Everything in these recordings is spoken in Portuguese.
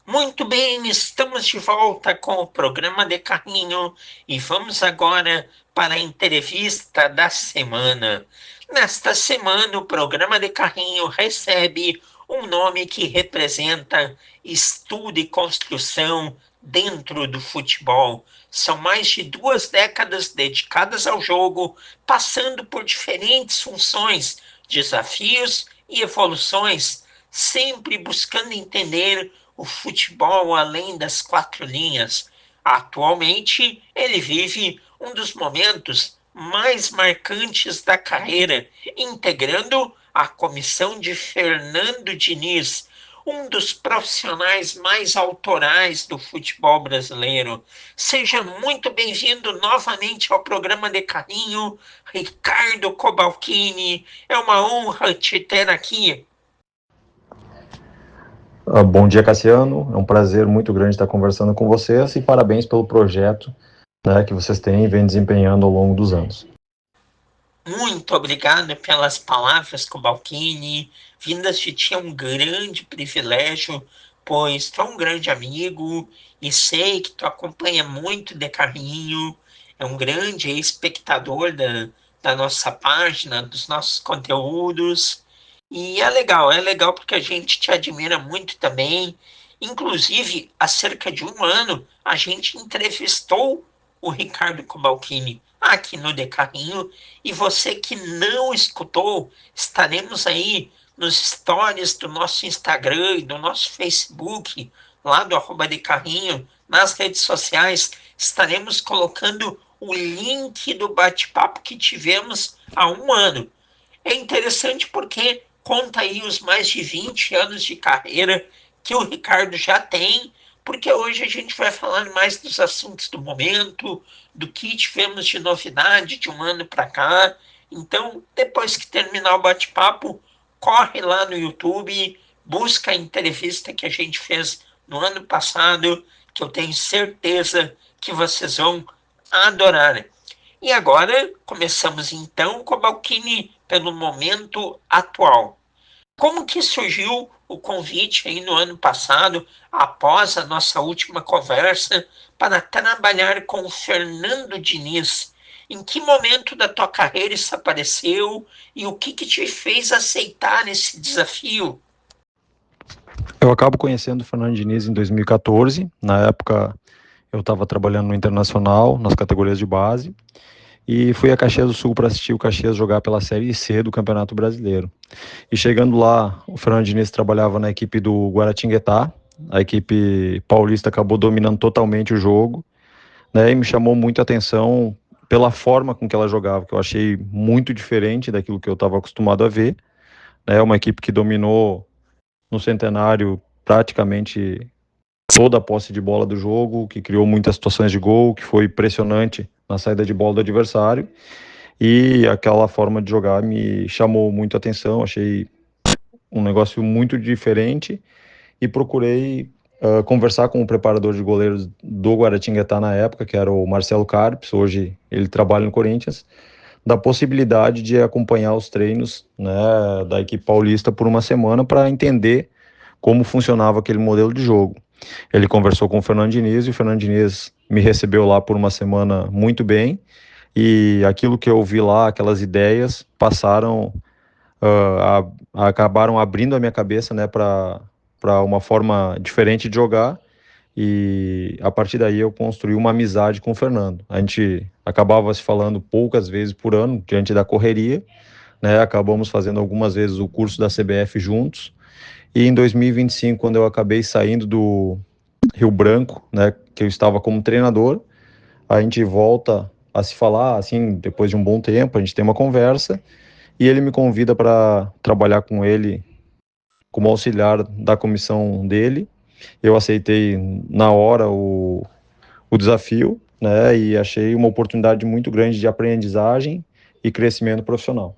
Muito bem, estamos de volta com o programa de carrinho e vamos agora para a entrevista da semana. Nesta semana, o programa de carrinho recebe um nome que representa estudo e construção dentro do futebol. São mais de 2 décadas dedicadas ao jogo, passando por diferentes funções, desafios e evoluções, sempre buscando entender o futebol além das 4 linhas. Atualmente, ele vive um dos momentos mais marcantes da carreira, integrando a comissão de Fernando Diniz, um dos profissionais mais autorais do futebol brasileiro. Seja muito bem-vindo novamente ao programa de carrinho, Ricardo Cobalcini. É uma honra te ter aqui. Bom dia, Cassiano. É um prazer muito grande estar conversando com vocês e parabéns pelo projeto, né, que vocês têm e vêm desempenhando ao longo dos anos. Muito obrigado pelas palavras, Cobalcini. Vindas de ti é um grande privilégio, pois tu é um grande amigo e sei que tu acompanha muito de carrinho, é um grande espectador da nossa página, dos nossos conteúdos. E é legal porque a gente te admira muito também. Inclusive, há cerca de um ano, a gente entrevistou o Ricardo Cobalcini aqui no De Carrinho. E você que não escutou, estaremos aí nos stories do nosso Instagram e do nosso Facebook, lá do @de carrinho, nas redes sociais, estaremos colocando o link do bate-papo que tivemos há um ano. É interessante porque conta aí os mais de 20 anos de carreira que o Ricardo já tem, porque hoje a gente vai falar mais dos assuntos do momento, do que tivemos de novidade de um ano para cá. Então, depois que terminar o bate-papo, corre lá no YouTube, busca a entrevista que a gente fez no ano passado, que eu tenho certeza que vocês vão adorar. E agora começamos então com a Balkini pelo momento atual. Como que surgiu o convite aí no ano passado, após a nossa última conversa, para trabalhar com o Fernando Diniz? Em que momento da tua carreira isso apareceu e o que te fez aceitar esse desafio? Eu acabo conhecendo o Fernando Diniz em 2014. Na época, eu estava trabalhando no Internacional, nas categorias de base, e fui a Caxias do Sul para assistir o Caxias jogar pela Série C do Campeonato Brasileiro. E chegando lá, o Fernando Diniz trabalhava na equipe do Guaratinguetá. A equipe paulista acabou dominando totalmente o jogo, né, e me chamou muito a atenção pela forma com que ela jogava, que eu achei muito diferente daquilo que eu estava acostumado a ver. É uma equipe que dominou no Centenário praticamente toda a posse de bola do jogo, que criou muitas situações de gol, que foi impressionante na saída de bola do adversário, e aquela forma de jogar me chamou muito a atenção, achei um negócio muito diferente e procurei conversar com o preparador de goleiros do Guaratinguetá na época, que era o Marcelo Carpes, hoje ele trabalha no Corinthians, da possibilidade de acompanhar os treinos, né, da equipe paulista por uma semana para entender como funcionava aquele modelo de jogo. Ele conversou com o Fernando Diniz e o Fernando Diniz me recebeu lá por uma semana muito bem, e aquilo que eu vi lá, aquelas ideias, passaram, acabaram abrindo a minha cabeça, né, para uma forma diferente de jogar, e a partir daí eu construí uma amizade com o Fernando. A gente acabava se falando poucas vezes por ano, diante da correria, né, acabamos fazendo algumas vezes o curso da CBF juntos, e em 2025, quando eu acabei saindo do Rio Branco, né, que eu estava como treinador, a gente volta a se falar, assim, depois de um bom tempo, a gente tem uma conversa, e ele me convida para trabalhar com ele como auxiliar da comissão dele. Eu aceitei na hora o desafio, né, e achei uma oportunidade muito grande de aprendizagem e crescimento profissional.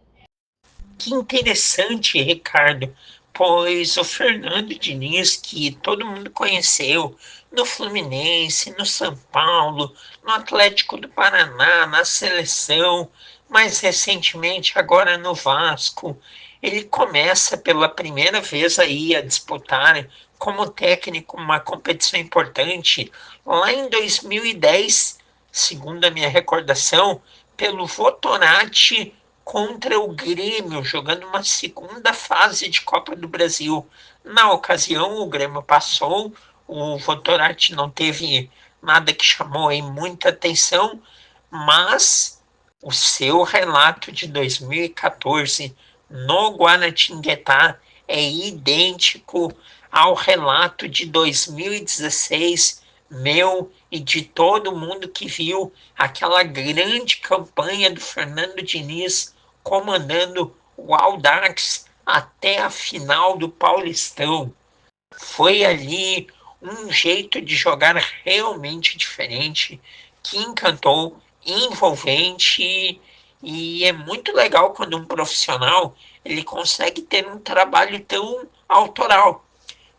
Que interessante, Ricardo, pois o Fernando Diniz, que todo mundo conheceu no Fluminense, no São Paulo, no Atlético do Paraná, na seleção, mais recentemente agora no Vasco, ele começa pela primeira vez aí a disputar como técnico uma competição importante lá em 2010, segundo a minha recordação, pelo Votorantim contra o Grêmio, jogando uma segunda fase de Copa do Brasil. Na ocasião, o Grêmio passou, o Votorantim não teve nada que chamou aí muita atenção, mas o seu relato de 2014 no Guaratinguetá é idêntico ao relato de 2016, meu e de todo mundo que viu aquela grande campanha do Fernando Diniz comandando o Audax até a final do Paulistão. Foi ali um jeito de jogar realmente diferente, que encantou, envolvente, e é muito legal quando um profissional ele consegue ter um trabalho tão autoral.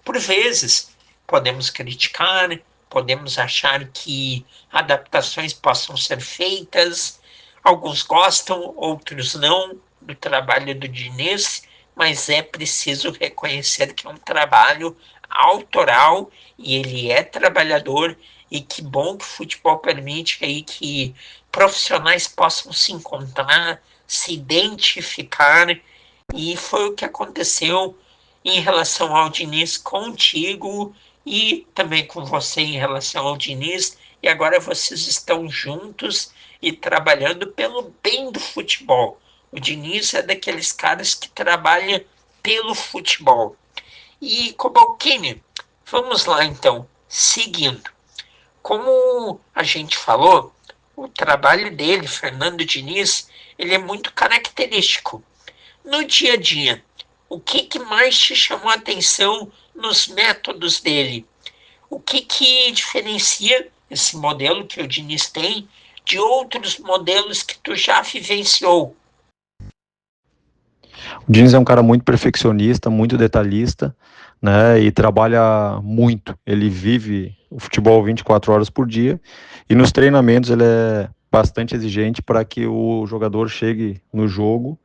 Por vezes, podemos criticar, podemos achar que adaptações possam ser feitas, alguns gostam, outros não, do trabalho do Diniz, mas é preciso reconhecer que é um trabalho autoral e ele é trabalhador, e que bom que o futebol permite aí que profissionais possam se encontrar, se identificar, e foi o que aconteceu em relação ao Diniz contigo e também com você em relação ao Diniz, e agora vocês estão juntos e trabalhando pelo bem do futebol. O Diniz é daqueles caras que trabalha pelo futebol. E Cobalcini, vamos lá então, seguindo. Como a gente falou, o trabalho dele, Fernando Diniz, ele é muito característico. No dia a dia, o que mais te chamou a atenção nos métodos dele? O que diferencia esse modelo que o Diniz tem de outros modelos que tu já vivenciou? O Diniz é um cara muito perfeccionista, muito detalhista, né, e trabalha muito. Ele vive o futebol 24 horas por dia, e nos treinamentos ele é bastante exigente para que o jogador chegue no jogo,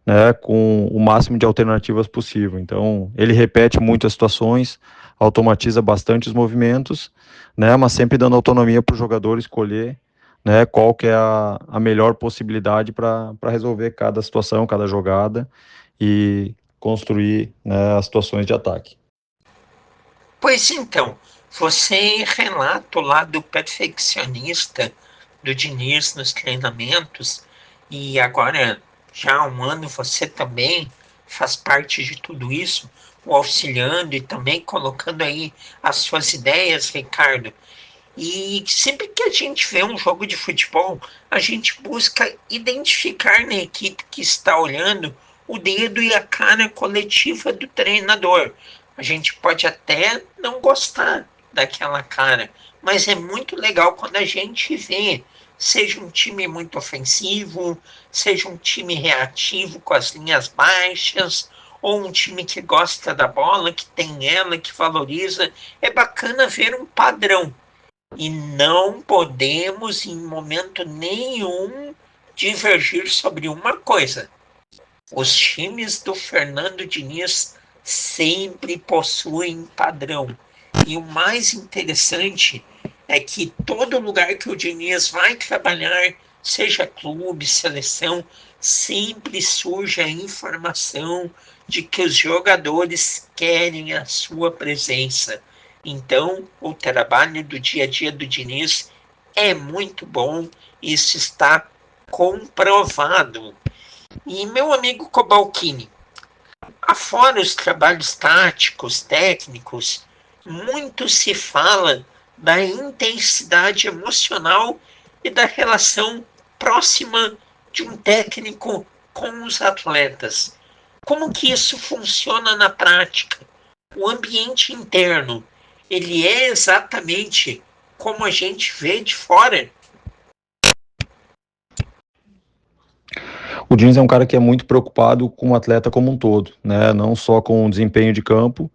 né, com o máximo de alternativas possível. Então, ele repete muito as situações, automatiza bastante os movimentos, né, mas sempre dando autonomia para o jogador escolher, né, qual que é a melhor possibilidade para resolver cada situação, cada jogada, e construir, né, as situações de ataque. Pois então, você relata o lado perfeccionista do Diniz nos treinamentos, e agora, já há um ano, você também faz parte de tudo isso, o auxiliando e também colocando aí as suas ideias, Ricardo. E sempre que a gente vê um jogo de futebol, a gente busca identificar na equipe que está olhando o dedo e a cara coletiva do treinador. A gente pode até não gostar daquela cara, mas é muito legal quando a gente vê, seja um time muito ofensivo, seja um time reativo com as linhas baixas, ou um time que gosta da bola, que tem ela, que valoriza. É bacana ver um padrão. E não podemos, em momento nenhum, divergir sobre uma coisa: os times do Fernando Diniz sempre possuem padrão. E o mais interessante é que todo lugar que o Diniz vai trabalhar, seja clube, seleção, sempre surge a informação de que os jogadores querem a sua presença. Então, o trabalho do dia a dia do Diniz é muito bom, isso está comprovado. E meu amigo Cobalcini, afora os trabalhos táticos, técnicos, muito se fala da intensidade emocional e da relação próxima de um técnico com os atletas. Como que isso funciona na prática? O ambiente interno, ele é exatamente como a gente vê de fora? O Diniz é um cara que é muito preocupado com o atleta como um todo, né? Não só com o desempenho de campo,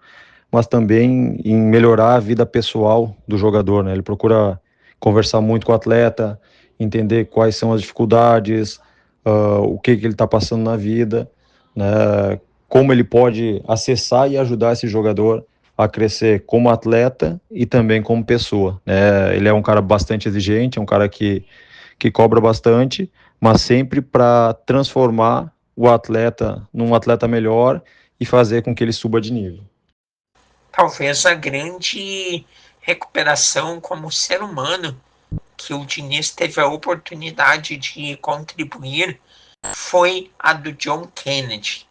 mas também em melhorar a vida pessoal do jogador, né? Ele procura conversar muito com o atleta, entender quais são as dificuldades, o que ele está passando na vida, né? Como ele pode acessar e ajudar esse jogador a crescer como atleta e também como pessoa, né? Ele é um cara bastante exigente, é um cara que cobra bastante, mas sempre para transformar o atleta num atleta melhor e fazer com que ele suba de nível. Talvez a grande recuperação como ser humano que o Diniz teve a oportunidade de contribuir foi a do John Kennedy,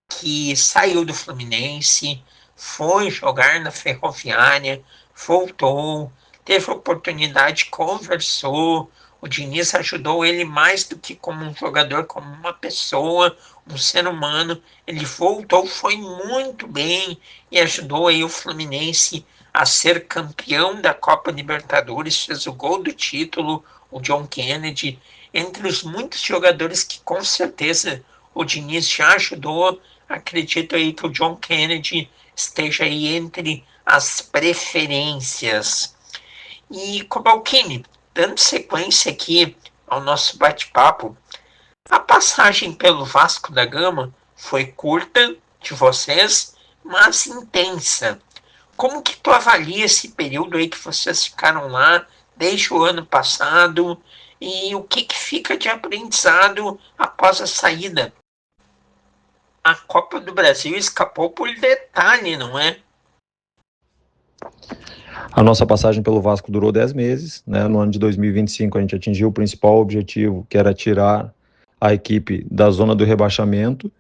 que saiu do Fluminense, foi jogar na Ferroviária, voltou, teve oportunidade, conversou. O Diniz ajudou ele mais do que como um jogador, como uma pessoa, um ser humano. Ele voltou, foi muito bem e ajudou aí o Fluminense a ser campeão da Copa Libertadores, fez o gol do título, o John Kennedy, entre os muitos jogadores que com certeza o Diniz já ajudou. Acredito aí que o John Kennedy esteja aí entre as preferências. E Cobalcini, dando sequência aqui ao nosso bate-papo, a passagem pelo Vasco da Gama foi curta de vocês, mas intensa. Como que tu avalia esse período aí que vocês ficaram lá desde o ano passado e o que fica de aprendizado após a saída? A Copa do Brasil escapou por detalhe, não é? A nossa passagem pelo Vasco durou 10 meses, né? No ano de 2025 a gente atingiu o principal objetivo, que era tirar a equipe da zona do rebaixamento,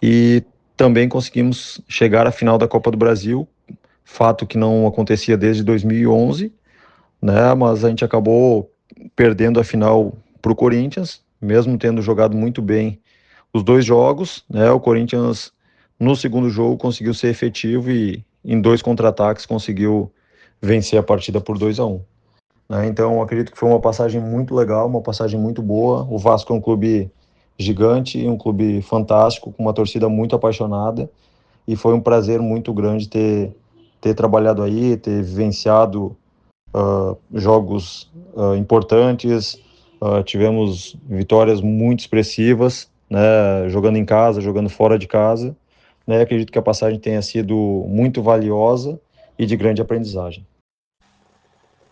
e também conseguimos chegar à final da Copa do Brasil, fato que não acontecia desde 2011, né? Mas a gente acabou perdendo a final para o Corinthians, mesmo tendo jogado muito bem os dois jogos, né? O Corinthians no segundo jogo conseguiu ser efetivo e em dois contra-ataques conseguiu vencer a partida por 2-1. Né? Então acredito que foi uma passagem muito legal, uma passagem muito boa. O Vasco é um clube gigante, um clube fantástico, com uma torcida muito apaixonada, e foi um prazer muito grande ter trabalhado aí, ter vivenciado jogos importantes, tivemos vitórias muito expressivas, né, jogando em casa, jogando fora de casa, né, acredito que a passagem tenha sido muito valiosa e de grande aprendizagem.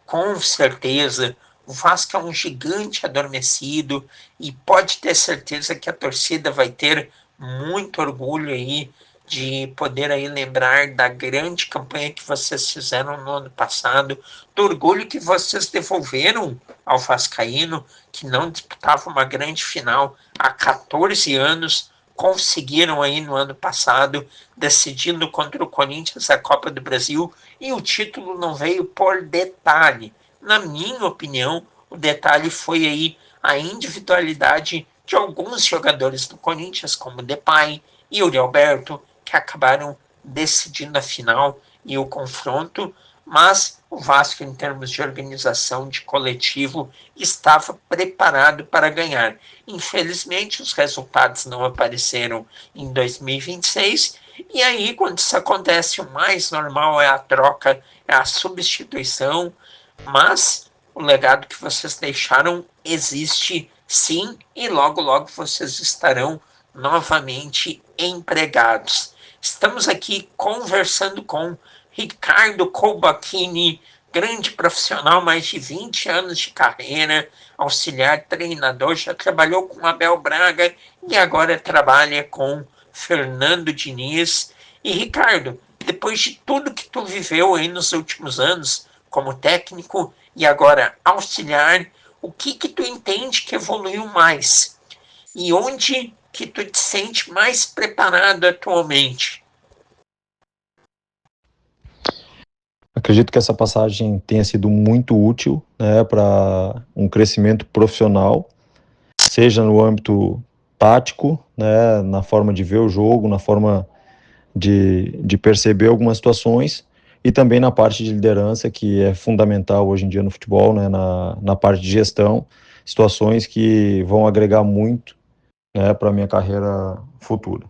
Com certeza, o Vasco é um gigante adormecido e pode ter certeza que a torcida vai ter muito orgulho aí de poder aí lembrar da grande campanha que vocês fizeram no ano passado, do orgulho que vocês devolveram ao vascaíno, que não disputava uma grande final há 14 anos, conseguiram aí no ano passado, decidindo contra o Corinthians a Copa do Brasil, e o título não veio por detalhe. Na minha opinião, o detalhe foi aí a individualidade de alguns jogadores do Corinthians, como Depay e Yuri Alberto, que acabaram decidindo a final e o confronto, mas o Vasco, em termos de organização, de coletivo, estava preparado para ganhar. Infelizmente, os resultados não apareceram em 2026, e aí, quando isso acontece, o mais normal é a troca, é a substituição, mas o legado que vocês deixaram existe sim, e logo, logo vocês estarão novamente empregados. Estamos aqui conversando com Ricardo Colbachini, grande profissional, mais de 20 anos de carreira, auxiliar treinador, já trabalhou com Abel Braga e agora trabalha com Fernando Diniz. E Ricardo, depois de tudo que tu viveu aí nos últimos anos, como técnico e agora auxiliar, o que tu entende que evoluiu mais? E onde que tu te sente mais preparado atualmente? Acredito que essa passagem tenha sido muito útil, né, para um crescimento profissional, seja no âmbito tático, né, na forma de ver o jogo, na forma de perceber algumas situações, e também na parte de liderança, que é fundamental hoje em dia no futebol, né, na parte de gestão, situações que vão agregar muito, né, para a minha carreira futura.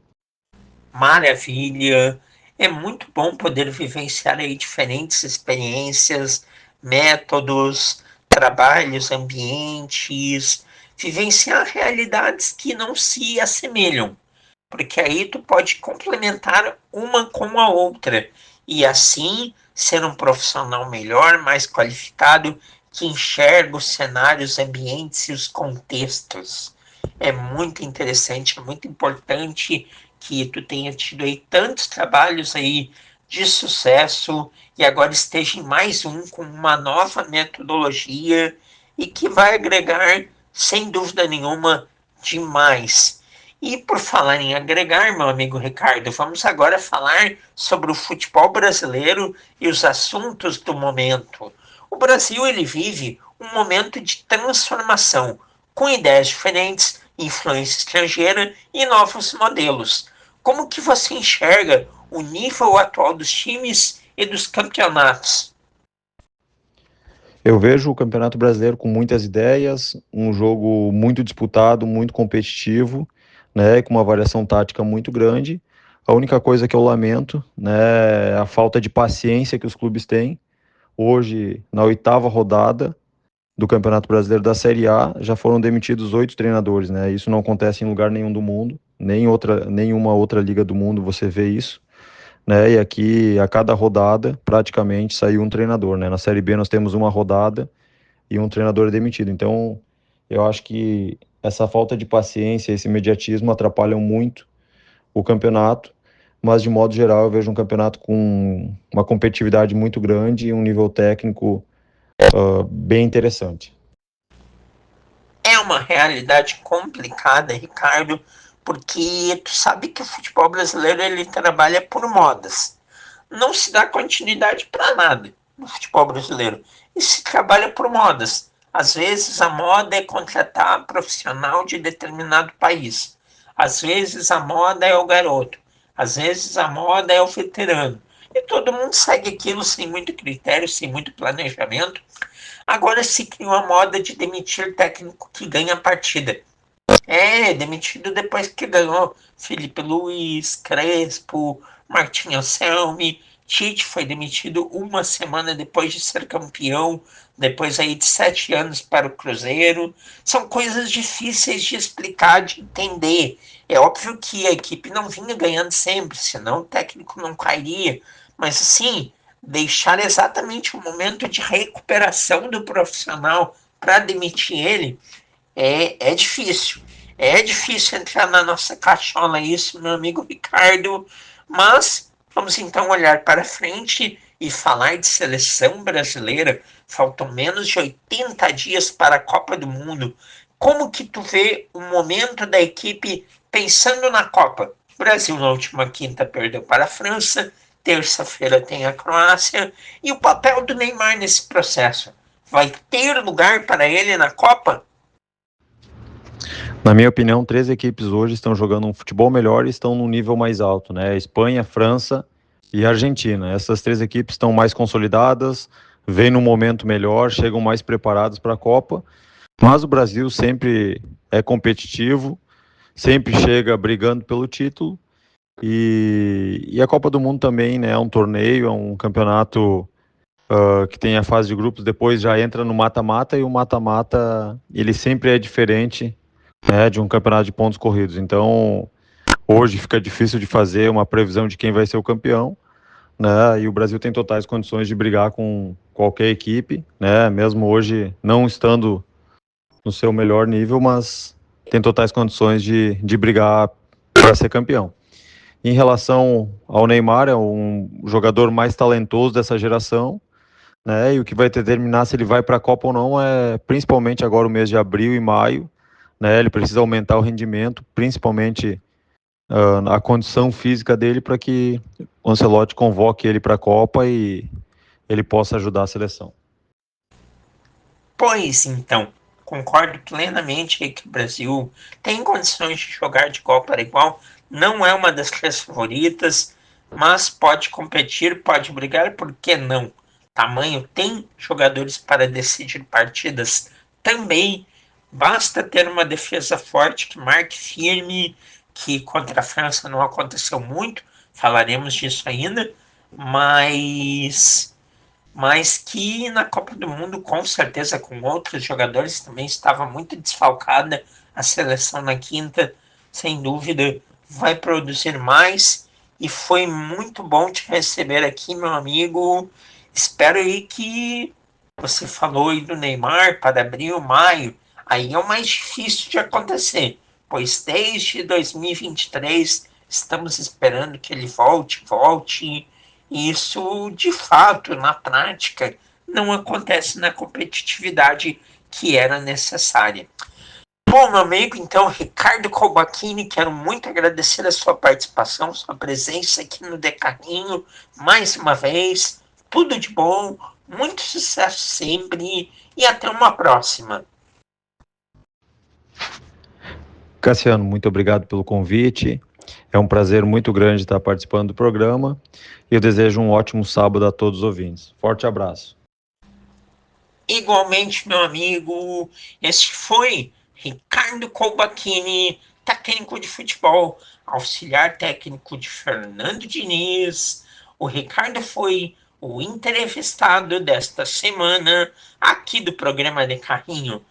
Maravilha! É muito bom poder vivenciar aí diferentes experiências, métodos, trabalhos, ambientes, vivenciar realidades que não se assemelham, porque aí tu pode complementar uma com a outra. e assim ser um profissional melhor, mais qualificado, que enxerga os cenários, ambientes e os contextos. É muito interessante, é muito importante que tu tenha tido aí tantos trabalhos aí de sucesso e agora esteja em mais um com uma nova metodologia e que vai agregar, sem dúvida nenhuma, demais. E por falar em agregar, meu amigo Ricardo, vamos agora falar sobre o futebol brasileiro e os assuntos do momento. O Brasil ele vive um momento de transformação, com ideias diferentes, influência estrangeira e novos modelos. Como que você enxerga o nível atual dos times e dos campeonatos? Eu vejo o Campeonato Brasileiro com muitas ideias, um jogo muito disputado, muito competitivo, né, com uma variação tática muito grande. A única coisa que eu lamento, né, é a falta de paciência que os clubes têm. Hoje, na oitava rodada do Campeonato Brasileiro da Série A, já foram demitidos 8 treinadores, né? Isso não acontece em lugar nenhum do mundo, nem nenhuma outra liga do mundo você vê isso, né? E aqui, a cada rodada, praticamente saiu um treinador, né? Na Série B nós temos uma rodada e um treinador é demitido. Então, eu acho que essa falta de paciência, esse imediatismo atrapalham muito o campeonato, mas de modo geral eu vejo um campeonato com uma competitividade muito grande e um nível técnico bem interessante. É uma realidade complicada, Ricardo, porque tu sabe que o futebol brasileiro ele trabalha por modas. Não se dá continuidade para nada no futebol brasileiro. E se trabalha por modas. Às vezes a moda é contratar profissional de determinado país. Às vezes a moda é o garoto. Às vezes a moda é o veterano. E todo mundo segue aquilo sem muito critério, sem muito planejamento. Agora se criou a moda de demitir técnico que ganha a partida. É, demitido depois que ganhou Felipe Luiz, Crespo, Martinho Anselmi. Tite foi demitido uma semana depois de ser campeão, depois aí de 7 anos para o Cruzeiro. São coisas difíceis de explicar, de entender. É óbvio que a equipe não vinha ganhando sempre, senão o técnico não cairia. Mas assim, deixar exatamente o momento de recuperação do profissional para demitir ele é difícil. É difícil entrar na nossa cachola isso, meu amigo Ricardo, mas vamos então olhar para frente e falar de seleção brasileira. Faltam menos de 80 dias para a Copa do Mundo. Como que tu vê o momento da equipe pensando na Copa? O Brasil na última quinta perdeu para a França, terça-feira tem a Croácia, e o papel do Neymar nesse processo? Vai ter lugar para ele na Copa? Na minha opinião, 3 equipes hoje estão jogando um futebol melhor e estão num nível mais alto, né? Espanha, França e Argentina. Essas 3 equipes estão mais consolidadas, vêm num momento melhor, chegam mais preparados para a Copa. Mas o Brasil sempre é competitivo, sempre chega brigando pelo título. E a Copa do Mundo também, né? É um torneio, é um campeonato que tem a fase de grupos, depois já entra no mata-mata e o mata-mata ele sempre é diferente, né, de um campeonato de pontos corridos. Então, hoje fica difícil de fazer uma previsão de quem vai ser o campeão, né? E o Brasil tem totais condições de brigar com qualquer equipe, né? Mesmo hoje não estando no seu melhor nível, mas tem totais condições de brigar para ser campeão. Em relação ao Neymar, é um jogador mais talentoso dessa geração, né? E o que vai determinar se ele vai para a Copa ou não é principalmente agora o mês de abril e maio, né? Ele precisa aumentar o rendimento, principalmente a condição física dele, para que o Ancelotti convoque ele para a Copa e ele possa ajudar a seleção. Pois então, concordo plenamente que o Brasil tem condições de jogar de igual para igual. Não é uma das três favoritas, mas pode competir, pode brigar, por que não? Tamanho tem jogadores para decidir partidas também. Basta ter uma defesa forte que marque firme, que contra a França não aconteceu muito, falaremos disso ainda, mas que na Copa do Mundo, com certeza, com outros jogadores, também estava muito desfalcada. A seleção na quinta, sem dúvida, vai produzir mais. e foi muito bom te receber aqui, meu amigo. Espero aí que você falou aí do Neymar para abril, maio, aí é o mais difícil de acontecer, pois desde 2023 estamos esperando que ele volte, e isso de fato, na prática, não acontece na competitividade que era necessária. Bom, meu amigo, então, Ricardo Colbachini, quero muito agradecer a sua participação, sua presença aqui no Decarrinho, mais uma vez. Tudo de bom, muito sucesso sempre e até uma próxima. Cassiano, muito obrigado pelo convite. É um prazer muito grande estar participando do programa e eu desejo um ótimo sábado a todos os ouvintes. Forte abraço. Igualmente, meu amigo, este foi Ricardo Colbachini, técnico de futebol, auxiliar técnico de Fernando Diniz. O Ricardo foi o entrevistado desta semana aqui do programa de Carrinho.